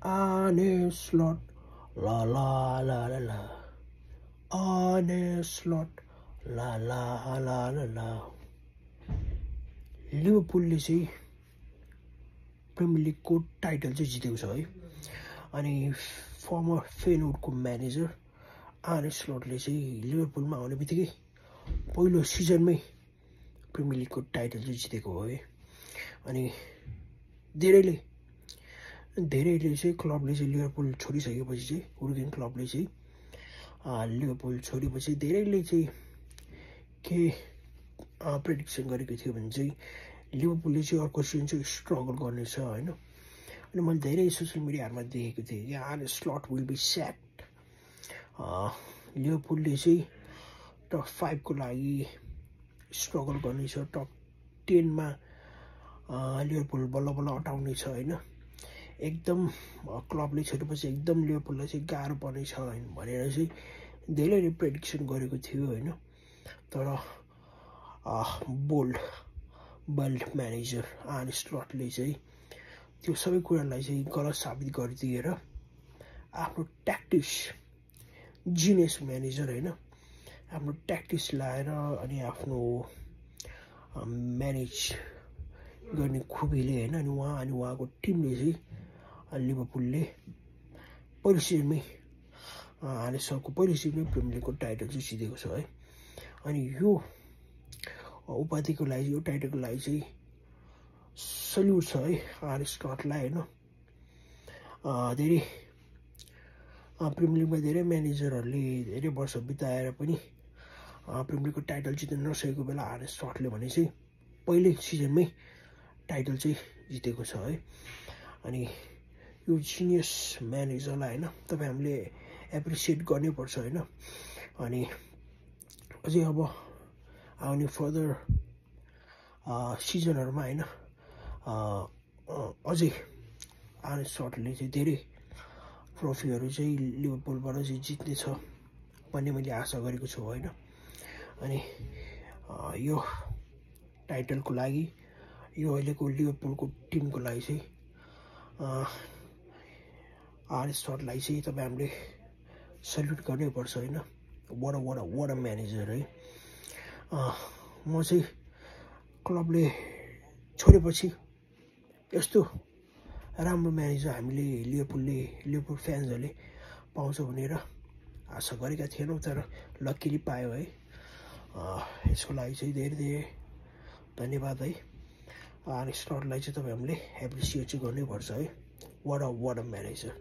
Arne Slot, la la la la la. Arne Slot, la la la la la. लिभरपुलले चाहिँ premier लिगको title चाहिँ जितेको छ है। अनि फर्मर फेनवुडको म्यानेजर आर्ने स्लटले चाहिँ लिभरपुलमा आउने बित्तिकै पहिलो सिजनमै प्रिमियर लिगको टाइटल चाहिँ जितेको हो है। अनि धेरैले चाहिँ क्लबले चाहिँ लिभरपुल छोडिसकेपछि चाहिँ उर्गेन क्लबले चाहिँ लिभरपुल छोडेपछि धेरैले चाहिँ के प्रेडिक्सन गरेको थियो भने चाहिँ लिभरपुलले चाहिँ अर्को सिजन चाहिँ स्ट्रगल गर्नेछ हैन। अनि मैले धेरै सोसियल मिडियाहरुमा देखेको थिएँ कि आर्ने स्लट विल बी स्याक्ड। लिभरपुलले चाहिँ टप 5 को लागि स्ट्रगल गर्नेछ, टप 10 मा लिभरपुल बल्ल बल्ल अटाउने छ हैन। एकदम क्लबले छोडेपछि एकदम लिभरपुललाई चाहिँ गाह्रो पर्नेछ भनेर चाहिँ धेरैले प्रेडिक्सन गरेको थियो हैन। तर बोल्ड म्यानेजर आर्ने स्लटले चाहिँ त्यो सबै कुरालाई चाहिँ गलत साबित गरिदिएर आफ्नो ट्याक्टिक्स जिनियस म्यानेजर हैन, आफ्नो ट्याक्टिक्स लाएर अनि आफ्नो म्यानेज गर्ने खुबीले हैन अनि उहाँको टिमले चाहिँ लिभरपुलले पहिलो सिजनमै आर्ने स्लटको पहिलो सिजनमै प्रिमियर लिगको टाइटल चाहिँ जितेको छ है। अनि यो उपाधिको लागि यो टाइटलको लागि चाहिँ सल्युट छ है आर्ने स्लटलाई हैन। धेरै प्रिमियर लिगमा धेरै म्यानेजरहरूले धेरै वर्ष बिताएर पनि प्रिमियर लिगको टाइटल जित्न नसकेको बेला आर्ने स्लटले भने चाहिँ पहिलो सिजनमै टाइटल चाहिँ जितेको छ है। अनि यो जिनियस म्यानेजरलाई हैन तपाई हामीले एप्रिसिएट गर्नुपर्छ हैन। अनि अझै अब आउने फर्दर सिजनहरुमा हैन अझै आर्ने स्लटले चाहिँ धेरै ट्रफीहरु चाहिँ लिभरपुलबाट चाहिँ जित्ने छ भन्ने मैले आशा गरेको छु हैन। अनि यो टाइटलको लागि यो अहिलेको लिभरपुलको टिमको लागि चाहिँ आर्ने स्लटलाई चाहिँ तपाई हामीले सल्युट गर्नै पर्छ हैन। what a म्यानेजर है। म चाहिँ क्लबले छोडेपछि यस्तो राम्रो म्यानेजर हामीले लिभरपुल फ्यान्सहरूले पाउँछ भनेर आशा गरेका थिएनौँ, तर लक्कीली पायो है। यसको लागि चाहिँ धेरै धन्यवाद है। आर्ने स्लटलाई चाहिँ तपाईँ हामीले एप्रिसिएट चाहिँ गर्नै पर्छ है। what a manager.